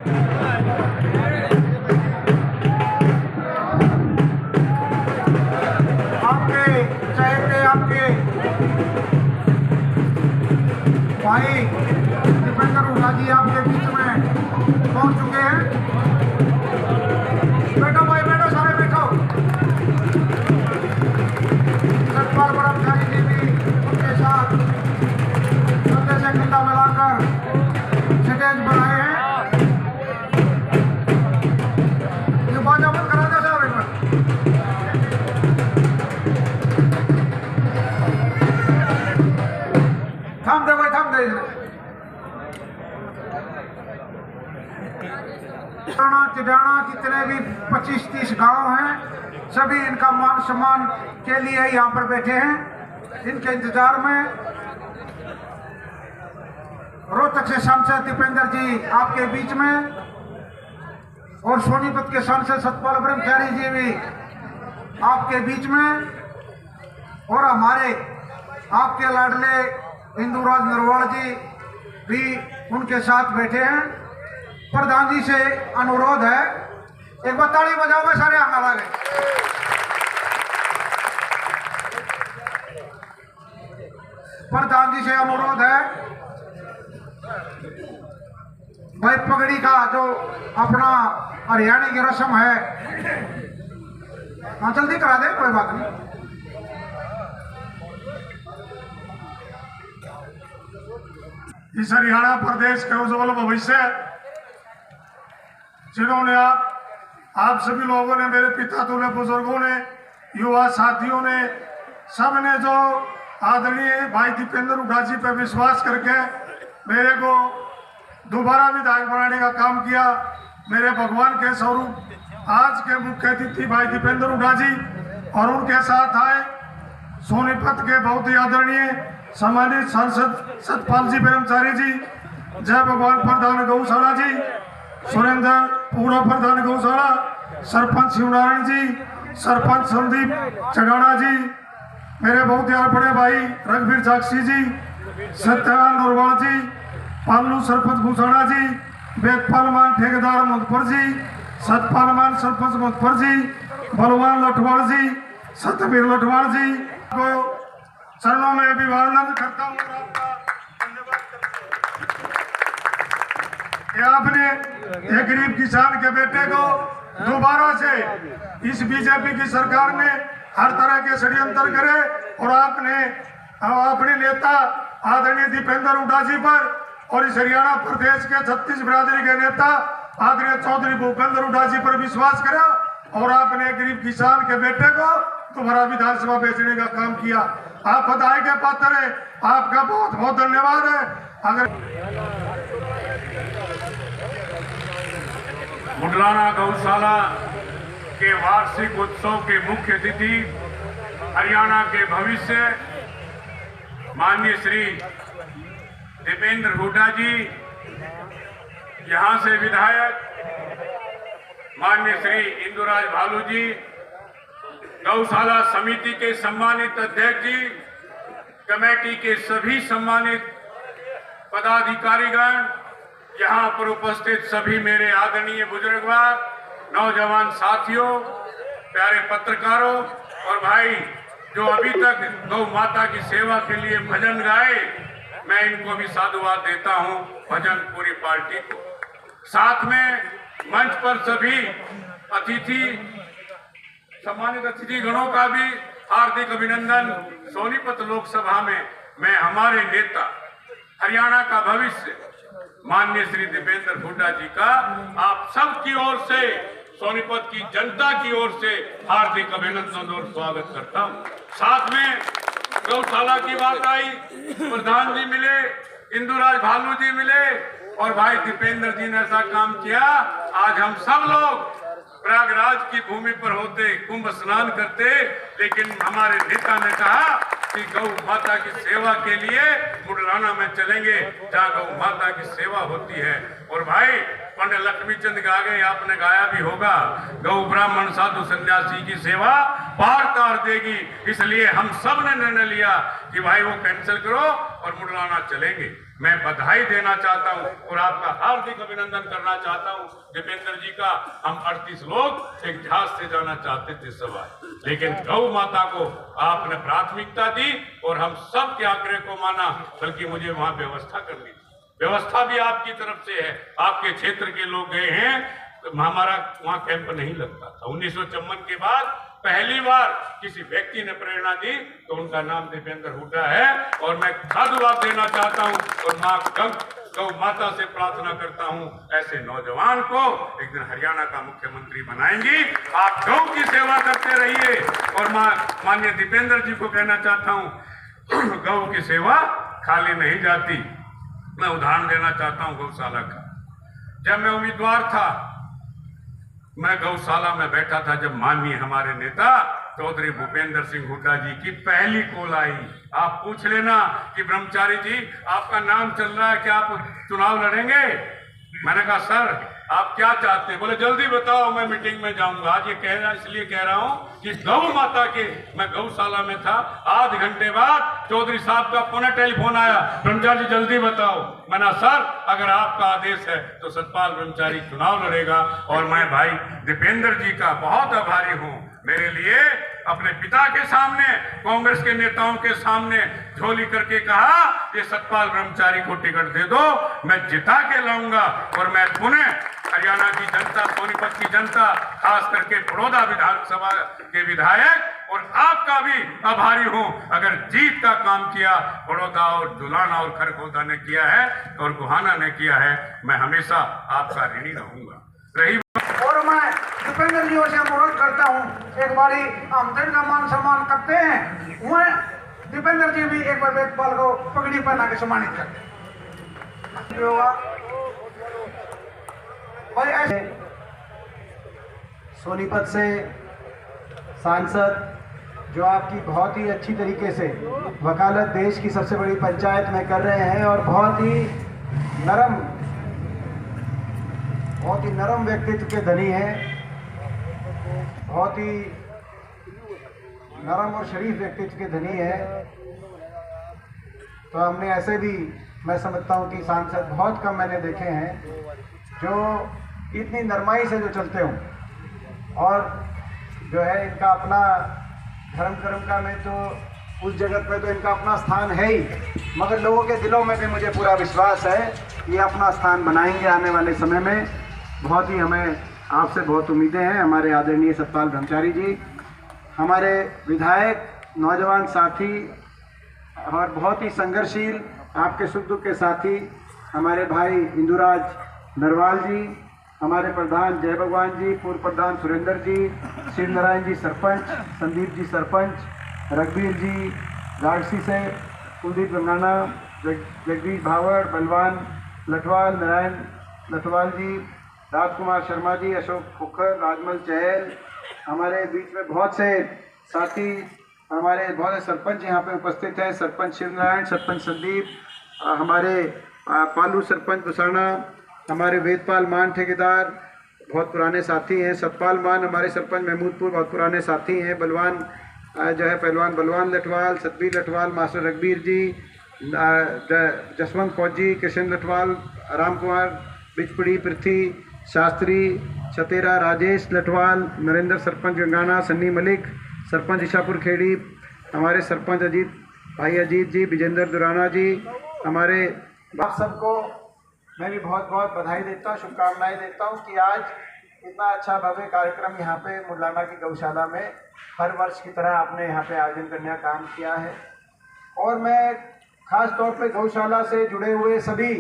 आपके चहेते आपके भाई दीपेंद्र हुड्डा जी आपके बीच में पहुंच चुके हैं। बैठो भाई, बैठो, सारे बैठो। सतपाल ब्रह्मचारी जी भी उनके साथ कंधे से कंधा मिलाकर स्टेज पर आए हैं। ये बाजा बंद करा दो सारे पर। थाम दे भाई, थाम दे। चिड़ाना जितने भी 25-30 गांव हैं, सभी इनका मान सम्मान के लिए यहाँ पर बैठे हैं। इनके इंतजार में रोहतक से सांसद दीपेंद्र जी आपके बीच में और सोनीपत के सांसद सतपाल ब्रह्मचारी जी भी आपके बीच में और हमारे आपके लाडले इंदुराज नरवाल जी भी उनके साथ बैठे हैं। प्रधान जी से अनुरोध है, एक बार ताली बजाओगे सारे आंगा लगे। प्रधान जी से अनुरोध है भाई, पगड़ी का जो अपना हरियाणा की रस्म है, हाँ जल्दी करा दे, कोई बात नहीं। इस हरियाणा प्रदेश के उज्जवल भविष्य जिन्होंने आप सभी लोगों ने, मेरे पिता तुल्य बुजुर्गों ने, युवा साथियों ने, सबने जो आदरणीय भाई दीपेंद्र हुड्डा जी पर विश्वास करके मेरे को दोबारा विधायक बनाने का काम किया। मेरे भगवान के स्वरूप आज के मुख्य अतिथि भाई दीपेंद्र हुड्डा जी और उनके साथ आए सोनीपत के बहुत ही आदरणीय सम्मानित सांसद सतपाल जी ब्रह्मचारी जी, जय भगवान प्रधान गौशाला जी, सुरेंद्र पूर्व प्रधान गौशाला, सरपंच शिवनारायण जी, सरपंच संदीप चढ़ाना जी, मेरे बहुत यार बड़े भाई रघुवीर जाक्षी जी, सत्यवान नरवाल जी, पालू सरपंच भूषणा जी, वेदपाल मान ठेकेदार मुजफ्फर जी, सतपाल मान सरपंच मुजफ्फर जी, बलवान लठवाड़ जी, सतवीर लठवाड़ जी को चरणों में अभिवादन करता हूँ। आपका धन्यवाद करता हूँ। आपने एक गरीब किसान के बेटे को दोबारा से इस बीजेपी की सरकार ने हर तरह के षड्यंत्र करे और आपने अपने नेता आदरणीय दीपेंद्र हुड्डा जी पर और इस हरियाणा प्रदेश के 36 बिरादरी के नेता आदरणीय चौधरी भूपेंद्र हुड्डा जी पर विश्वास करा और आपने गरीब किसान के बेटे को दोबारा विधानसभा भेजने का काम किया। आप बधाई के पात्र है, आपका बहुत बहुत धन्यवाद है। अगर मुडलाना गौशाला के वार्षिक उत्सव के मुख्य अतिथि हरियाणा के भविष्य माननीय श्री दीपेंद्र हुड्डा जी, यहाँ से विधायक माननीय श्री इंदुराज भालू जी, गौशाला समिति के सम्मानित अध्यक्ष जी, कमेटी के सभी सम्मानित पदाधिकारीगण, यहाँ पर उपस्थित सभी मेरे आदरणीय बुजुर्गवार, नौजवान साथियों, प्यारे पत्रकारों और भाई जो अभी तक गौ माता की सेवा के लिए भजन गाए, मैं इनको भी साधुवाद देता हूँ, भजन पूरी पार्टी को। साथ में मंच पर सभी अतिथि सम्मानित अतिथि गणों का भी हार्दिक अभिनंदन। सोनीपत लोकसभा में मैं हमारे नेता हरियाणा का भविष्य माननीय श्री दीपेंद्र हुड्डा जी का आप सब की ओर से, सोनीपत की जनता की ओर से हार्दिक अभिनंदन और स्वागत करता हूं। साथ में गौशाला की बात आई, प्रधान जी मिले, इंदुराज भालू जी मिले और भाई दीपेंद्र जी ने ऐसा काम किया। आज हम सब लोग प्रयागराज की भूमि पर होते, कुंभ स्नान करते, लेकिन हमारे नेता ने कहा कि गौ माता की सेवा के लिए मुडलाना में चलेंगे जहाँ गौ माता की सेवा होती है। और भाई पंडित लक्ष्मी चंद गा गए, आपने गाया भी होगा, गौ ब्राह्मण साधु सन्यासी की सेवा पार तार देगी। इसलिए हम सब ने निर्णय लिया कि भाई वो कैंसिल करो और मुंडलाना चलेंगे। मैं बधाई देना चाहता हूं और आपका हार्दिक अभिनंदन करना चाहता हूं दीपेंद्र जी का। हम 38 लोग एक जहाज से जाना चाहते थे सवार, लेकिन गौ माता को आपने प्राथमिकता दी और हम सब के आग्रह को माना, बल्कि मुझे वहां व्यवस्था करनी थी। व्यवस्था भी आपकी तरफ से है, आपके क्षेत्र के लोग गए हैं, तो हमारा वहां कैंप नहीं लगता था। 1954 के बाद पहली बार किसी व्यक्ति ने प्रेरणा दी तो उनका नाम दीपेंद्र हुड्डा है और मैं साधुवाद देना चाहता हूं और मां गौ माता से प्रार्थना करता हूं ऐसे नौजवान को एक दिन हरियाणा का मुख्यमंत्री बनाएंगी। आप गौ की सेवा करते रहिए। और माननीय दीपेंद्र जी को कहना चाहता हूं गौ की सेवा खाली नहीं जाती। मैं उदाहरण देना चाहता हूं गौशाला का। जब मैं उम्मीदवार था, मैं गौशाला में बैठा था जब माननीय हमारे नेता चौधरी भूपेंद्र सिंह हुड्डा जी की पहली कॉल आई। आप पूछ लेना कि ब्रह्मचारी जी आपका नाम चल रहा है, क्या आप चुनाव लड़ेंगे? मैंने कहा सर आप क्या चाहते हैं? बोले जल्दी बताओ, मैं मीटिंग में जाऊंगा। आज ये इसलिए कह रहा हूं कि गौ माता के, मैं गौशाला में था, आध घंटे बाद चौधरी साहब का पुनः टेलीफोन आया, ब्रह्मचारी जी जल्दी बताओ। मैंने सर अगर आपका आदेश है तो सतपाल ब्रह्मचारी चुनाव लड़ेगा। और मैं भाई दीपेंद्र जी का बहुत आभारी हूं। मेरे लिए अपने पिता के सामने, कांग्रेस के नेताओं के सामने झोली करके कहा कि सतपाल ब्रह्मचारी को टिकट दे दो, मैं जिता के लाऊंगा। और मैं पुनः हरियाणा की जनता, सोनीपत की जनता, खास करके बड़ौदा विधानसभा के विधायक और आपका भी आभारी हूं। अगर जीत का काम किया बड़ौदा और जुलाना और खरगोदा ने किया है और गोहाना ने किया है, मैं हमेशा आपका ऋणी रहूंगा। रही और मैं दीपेंद्र जी से अनुरोध करता हूँ, एक बारी आमजन का मान सम्मान करते हैं, वह दीपेंद्र जी भी एक बार वेदपाल को पगड़ी पहना के सम्मानित करते होगा भाई। ऐसे सोनीपत से सांसद जो आपकी बहुत ही अच्छी तरीके से वकालत देश की सबसे बड़ी पंचायत में कर रहे हैं और बहुत ही नरम व्यक्तित्व के धनी हैं, बहुत ही नरम और शरीफ व्यक्तित्व के धनी है। तो हमने ऐसे भी, मैं समझता हूँ कि सांसद बहुत कम मैंने देखे हैं जो इतनी नरमाई से जो चलते हों और जो है इनका अपना धर्म कर्म का में तो उस जगत में तो इनका अपना स्थान है ही, मगर लोगों के दिलों में भी मुझे पूरा विश्वास है ये अपना स्थान बनाएंगे आने वाले समय में। बहुत ही हमें आपसे बहुत उम्मीदें हैं। हमारे आदरणीय सतपाल ब्रह्मचारी जी, हमारे विधायक, नौजवान साथी और बहुत ही संघर्षशील, आपके सुख दुख के साथी हमारे भाई इंदुराज नरवाल जी, हमारे प्रधान जय भगवान जी, पूर्व प्रधान सुरेंद्र जी, शिव नारायण जी सरपंच, संदीप जी सरपंच, रघुवीर जी राजसी से, कुलदीप गंगाना, जगदीश भावड़, बलवान लठवाल, नारायण लठवाल जी, राजकुमार शर्मा जी, अशोक खोखर, राजमल चहल, हमारे बीच में बहुत से साथी, हमारे बहुत से सरपंच यहाँ पे उपस्थित हैं, सरपंच शिव नारायण, सरपंच संदीप, हमारे पालू सरपंच बुसाना, हमारे वेदपाल मान ठेकेदार बहुत पुराने साथी हैं, सतपाल मान हमारे सरपंच महमूदपुर बहुत पुराने साथी हैं, बलवान जो है पहलवान बलवान लठवाल, सतबीर लठवाल, मास्टर रघबीर जी, जसवंत फौजी, कृष्ण लठवाल, राम कुमार बिचपुड़ी, पृथ्वी शास्त्री, छतेरा, राजेश लठवाल, नरेंद्र सरपंच गंगाना, सन्नी मलिक सरपंच ईशापुर खेड़ी, हमारे सरपंच भाई अजीत जी, विजेंद्र दुराना जी, हमारे आप सबको मैं भी बहुत बहुत बधाई देता हूँ, शुभकामनाएं देता हूँ कि आज इतना अच्छा भव्य कार्यक्रम यहाँ पे मुलाना की गौशाला में हर वर्ष की तरह आपने यहाँ पे आयोजन करने का काम किया है। और मैं खास तौर पे गौशाला से जुड़े हुए सभी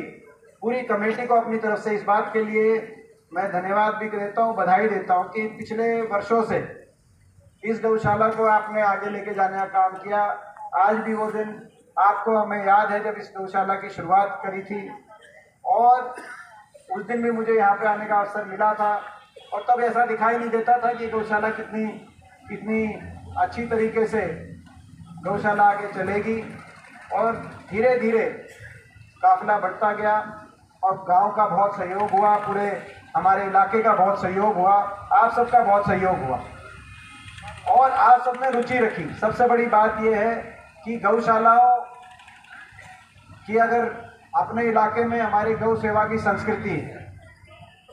पूरी कमेटी को अपनी तरफ से इस बात के लिए मैं धन्यवाद भी देता हूँ, बधाई देता हूँ कि पिछले वर्षों से इस गौशाला को आपने आगे लेके जाने का काम किया। आज भी वो दिन आपको, हमें याद है जब इस गौशाला की शुरुआत करी थी और उस दिन भी मुझे यहाँ पे आने का अवसर मिला था और तब ऐसा दिखाई नहीं देता था कि गौशाला कितनी अच्छी तरीके से गौशाला आगे चलेगी। और धीरे धीरे काफिला बढ़ता गया और गांव का बहुत सहयोग हुआ, पूरे हमारे इलाके का बहुत सहयोग हुआ, आप सबका बहुत सहयोग हुआ। और आप सबने रुचि रखी। सबसे बड़ी बात यह है कि गौशालाओं की अगर अपने इलाके में हमारी गौ सेवा की संस्कृति है,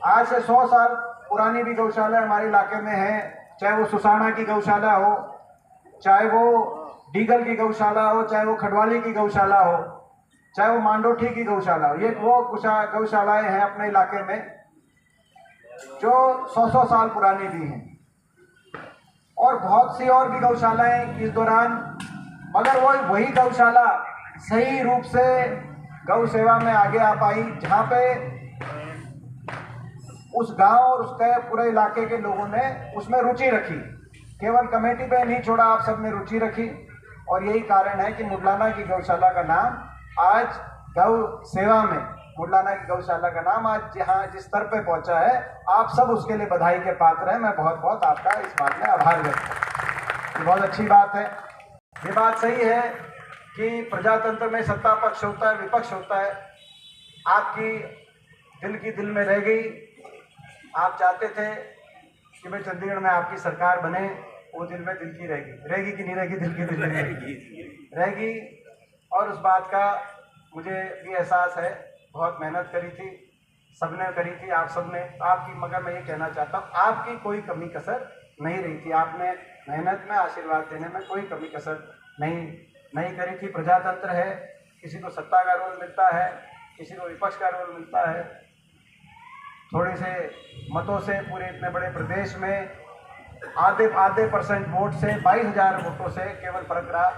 आज से 100 साल पुरानी भी गौशाला हमारे इलाके में है, चाहे वो सुसाना की गौशाला हो, चाहे वो डीगल की गौशाला हो, चाहे वो खडवाली की गौशाला हो, चाहे वो मांडोठी की गौशाला हो। ये वो गौशालाएं हैं अपने इलाके में जो 100 साल पुरानी भी हैं, और बहुत सी और भी गौशालाएं इस दौरान, मगर वो वही गौशाला सही रूप से गौ सेवा में आगे आ पाई, जहाँ पे उस गांव और उसके पूरे इलाके के लोगों ने उसमें रुचि रखी। केवल कमेटी पे नहीं छोड़ा, आप सब ने रुचि रखी, और यही कारण है कि मुडलाना की गौशाला का नाम आज गौ सेवा में, मुडलाना की गौशाला का नाम आज जहाँ जिस स्तर पे पहुंचा है, आप सब उसके लिए बधाई के पात्र हैं। मैं बहुत बहुत आपका इस बात में आभार व्यक्त करता हूं। बहुत अच्छी बात है। ये बात सही है कि प्रजातंत्र में सत्ता पक्ष होता है, विपक्ष होता है। आपकी दिल की दिल में रह गई, आप चाहते थे कि भाई चंडीगढ़ में आपकी सरकार बने, वो दिल में दिल की रहेगी कि नहीं रहेगी? दिल की दिल में रहेगी। और उस बात का मुझे भी एहसास है। बहुत मेहनत करी थी, सबने करी थी, आप सबने आपकी, मगर मैं ये कहना चाहता हूँ आपकी कोई कमी कसर नहीं रही थी। आपने मेहनत में आशीर्वाद देने में कोई कमी कसर नहीं करी थी। प्रजातंत्र है, किसी को सत्ता का रोल मिलता है, किसी को विपक्ष का रोल मिलता है। थोड़े से मतों से पूरे इतने बड़े प्रदेश में आधे % वोट से 22,000 वोटों से केवल फर्क रहा।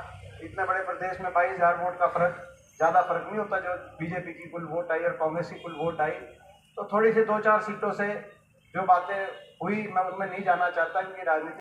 इतने बड़े प्रदेश में 22,000 वोट का फर्क, ज़्यादा फर्क नहीं होता जो बीजेपी की कुल वोट आई और कांग्रेस की कुल वोट आई। तो थोड़ी सी 2-4 सीटों से जो बातें हुई, मैं उनमें नहीं जाना चाहता, क्योंकि राजनीति